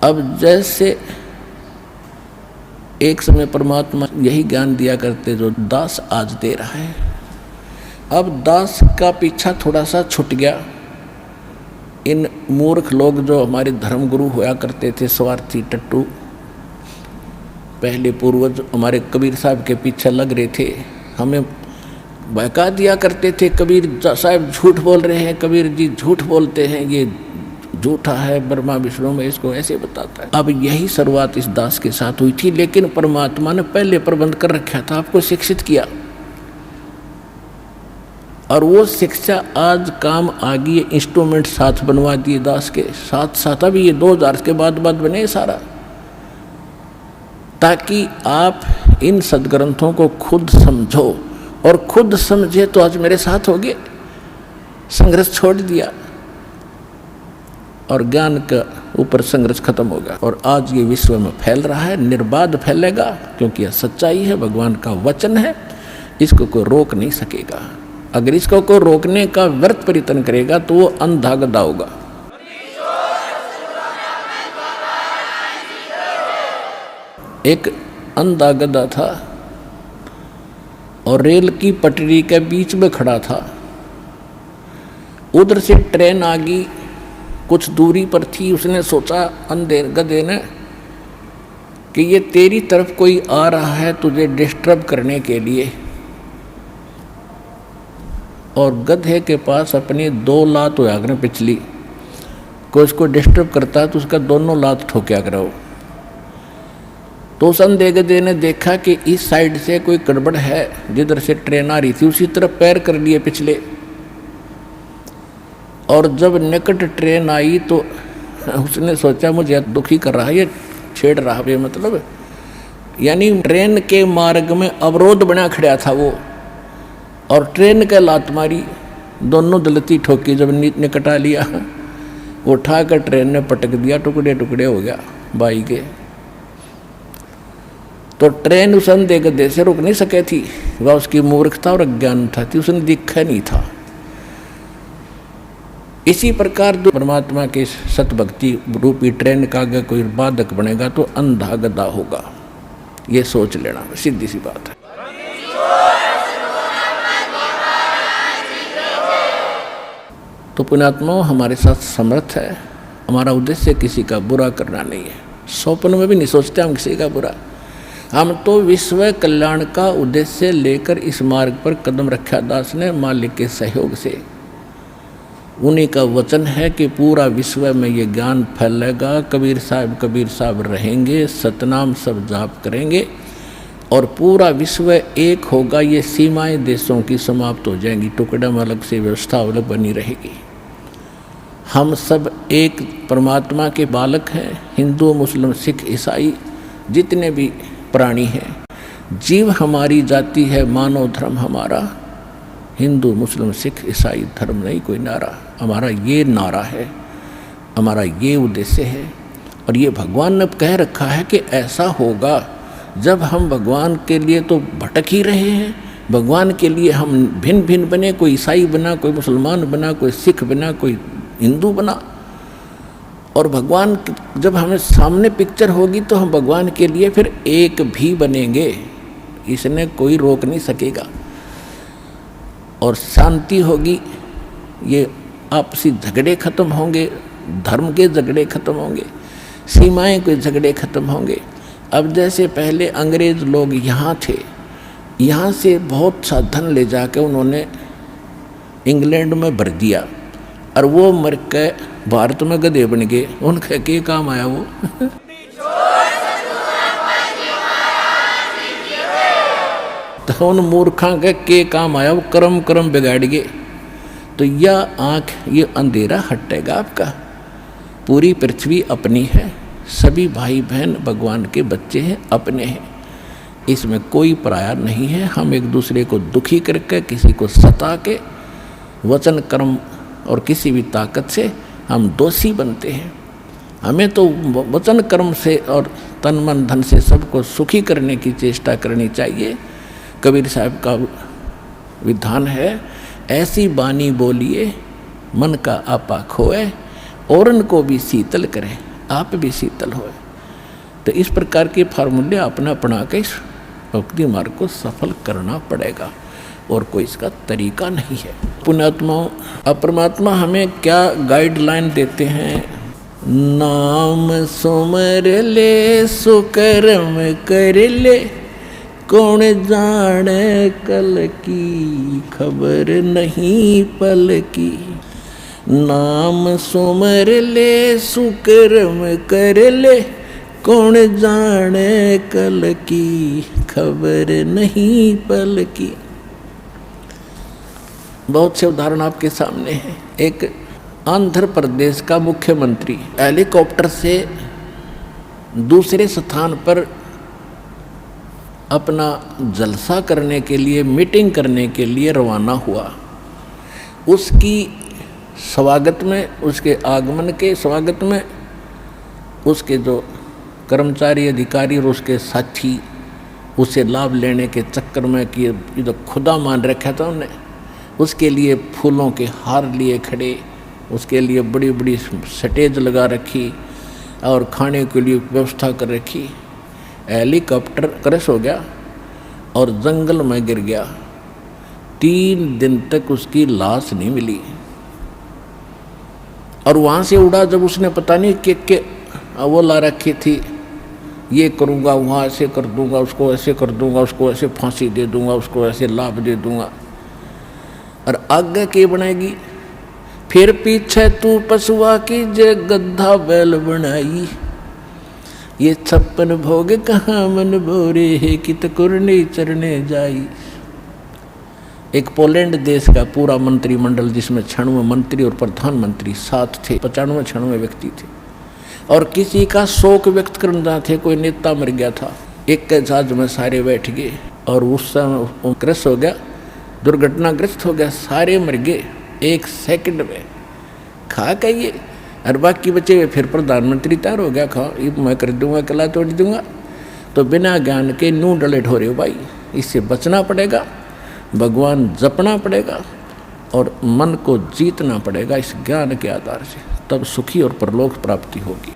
अब जैसे एक समय परमात्मा यही ज्ञान दिया करते जो दास आज दे रहा है, अब दास का पीछा थोड़ा सा छूट गया। इन मूर्ख लोग जो हमारे धर्म गुरु हुआ करते थे, स्वार्थी टट्टू, पहले पूर्वज हमारे कबीर साहब के पीछे लग रहे थे, हमें बहका दिया करते थे, कबीर साहब झूठ बोल रहे हैं, कबीर जी झूठ बोलते हैं, ये झूठा है, ब्रह्मा विष्णु में इसको ऐसे बताता है। अब यही शुरुआत इस दास के साथ हुई थी, लेकिन परमात्मा ने पहले प्रबंध कर रखा था, आपको शिक्षित किया, और वो शिक्षा आज काम आ गई। इंस्ट्रूमेंट साथ बनवा दिए दास के साथ साथ। अभी ये 2000 के बाद बने सारा, ताकि आप इन सदग्रंथों को खुद समझो, और खुद समझे तो आज मेरे साथ हो गए, संघर्ष छोड़ दिया और ज्ञान का ऊपर संघर्ष खत्म होगा। और आज ये विश्व में फैल रहा है, निर्बाध फैलेगा, क्योंकि यह सच्चाई है, भगवान का वचन है, इसको कोई रोक नहीं सकेगा। अगर इसको कोई रोकने का व्यर्थ प्रयत्न करेगा तो वो अंधा गधा होगा। एक अंधा गधा था और रेल की पटरी के बीच में खड़ा था। उधर से ट्रेन आ गई, कुछ दूरी पर थी। उसने सोचा, अंधे गधे ने, कि ये तेरी तरफ कोई आ रहा है तुझे डिस्टर्ब करने के लिए, और गधे के पास अपनी 2 लात होया करें पिछली, कोई उसको डिस्टर्ब करता है तो उसका दोनों लात ठोक्या करो। तो उस अंधे गधे ने देखा कि इस साइड से कोई गड़बड़ है, जिधर से ट्रेन आ रही थी उसी तरफ पैर कर लिए पिछले, और जब निकट ट्रेन आई तो उसने सोचा मुझे दुखी कर रहा है, ये छेड़ रहा है, मतलब यानी ट्रेन के मार्ग में अवरोध बना खड़ा था वो, और ट्रेन का लात मारी, दोनों दलती ठोकी। जब निकट आ लिया, वो उठाकर ट्रेन ने पटक दिया, टुकड़े टुकड़े हो गया बाई के। तो ट्रेन उस अंधे गधे से रुक नहीं सके थी, वह उसकी मूर्खता और अज्ञानता थी, उसने दिखा नहीं था। इसी प्रकार जो परमात्मा के सतभक्ति रूपी ट्रेन का अगर कोई बाधक बनेगा तो अंधा गधा होगा, ये सोच लेना, सीधी सी बात है। तो पुण्यात्मा हमारे साथ समर्थ है, हमारा उद्देश्य किसी का बुरा करना नहीं है, स्वप्न में भी नहीं सोचते हम किसी का बुरा। हम तो विश्व कल्याण का उद्देश्य लेकर इस मार्ग पर कदम रखा दास ने, मालिक के सहयोग से। उन्हीं का वचन है कि पूरा विश्व में ये ज्ञान फैलेगा, कबीर साहब रहेंगे, सतनाम सब जाप करेंगे, और पूरा विश्व एक होगा। ये सीमाएं देशों की समाप्त हो जाएंगी, टुकड़े में अलग से व्यवस्था अलग बनी रहेगी। हम सब एक परमात्मा के बालक हैं, हिंदू मुस्लिम सिख ईसाई जितने भी प्राणी हैं। जीव हमारी जाति है, मानव धर्म हमारा, हिंदू मुस्लिम सिख ईसाई धर्म नहीं कोई नारा, हमारा ये नारा है, हमारा ये उद्देश्य है। और ये भगवान ने कह रखा है कि ऐसा होगा जब हम भगवान के लिए तो भटक ही रहे हैं, भगवान के लिए हम भिन्न भिन्न बने, कोई ईसाई बना, कोई मुसलमान बना, कोई सिख बना, कोई हिंदू बना, और भगवान जब हमें सामने पिक्चर होगी तो हम भगवान के लिए फिर एक भी बनेंगे, इसने कोई रोक नहीं सकेगा। और शांति होगी, ये आपसी झगड़े खत्म होंगे, धर्म के झगड़े खत्म होंगे, सीमाएं के झगड़े खत्म होंगे। अब जैसे पहले अंग्रेज लोग यहाँ थे, यहाँ से बहुत सा धन ले जाके उन्होंने इंग्लैंड में भर दिया, और वो मर के भारत में गधे बन गए। उनका क्या काम आया वो तो उन मूर्खों के काम आया, वो कर्म बिगाड़ गए। तो यह आँख, ये अंधेरा हटेगा आपका। पूरी पृथ्वी अपनी है, सभी भाई बहन भगवान के बच्चे हैं, अपने हैं, इसमें कोई पराया नहीं है। हम एक दूसरे को दुखी करके, किसी को सता के, वचन कर्म और किसी भी ताकत से हम दोषी बनते हैं। हमें तो वचन कर्म से और तन मन धन से सबको सुखी करने की चेष्टा करनी चाहिए। कबीर साहब का विधान है, ऐसी बानी बोलिए मन का आपा खोए, औरन को भी शीतल करे, आप भी शीतल हो। तो इस प्रकार के फार्मूले अपना अपना के इस भक्ति मार्ग को सफल करना पड़ेगा और कोई इसका तरीका नहीं है। पुण्यात्माओं, अब परमात्मा हमें क्या गाइडलाइन देते हैं? नाम सुमर ले सुकर्म कर ले, कौन जाने कल की खबर नहीं पल की। नाम सुमर ले सुकर्म कर ले, कौन जाने कल की खबर नहीं पल की। बहुत से उदाहरण आपके सामने हैं। एक आंध्र प्रदेश का मुख्यमंत्री हेलीकॉप्टर से दूसरे स्थान पर अपना जलसा करने के लिए, मीटिंग करने के लिए रवाना हुआ। उसकी स्वागत में, उसके आगमन के स्वागत में उसके जो कर्मचारी, अधिकारी और उसके साथी उसे लाभ लेने के चक्कर में कि ये तो खुदा मान रखा था उन्हें, उसके लिए फूलों के हार लिए खड़े, उसके लिए बड़ी बड़ी स्टेज लगा रखी और खाने के लिए व्यवस्था कर रखी। हेलीकॉप्टर क्रैश हो गया और जंगल में गिर गया। 3 दिन तक उसकी लाश नहीं मिली। और वहाँ से उड़ा जब उसने पता नहीं कि वो ला रखी थी, ये करूँगा, वहाँ ऐसे कर दूँगा, उसको ऐसे कर दूँगा, उसको ऐसे फांसी दे दूँगा, उसको ऐसे लाभ दे दूँगा, और आगे के बनाएगी। फिर पीछे तू पशुआ की जे गद्दा बैल बनाई, ये 56 भोग कहाँ मन भोरे है कि तकुरने चरने जाई। एक पोलैंड देश का पूरा मंत्रिमंडल, जिसमें 96 मंत्री और प्रधानमंत्री साथ थे, 95-96 व्यक्ति थे, और किसी का शोक व्यक्त करना थे, कोई नेता मर गया था। एक के जहाज में सारे बैठ गए और उस समय क्रैश हो गया, दुर्घटनाग्रस्त हो गया, सारे मर गए 1 सेकंड में। खा कहिए, और बाकी बचे हुए फिर प्रधानमंत्री तैयार हो गया, खा ये मैं कर दूंगा, कला तोड़ दूंगा। तो बिना ज्ञान के नू डले ढोरे हो भाई, इससे बचना पड़ेगा, भगवान जपना पड़ेगा और मन को जीतना पड़ेगा इस ज्ञान के आधार से, तब सुखी और परलोक प्राप्ति होगी।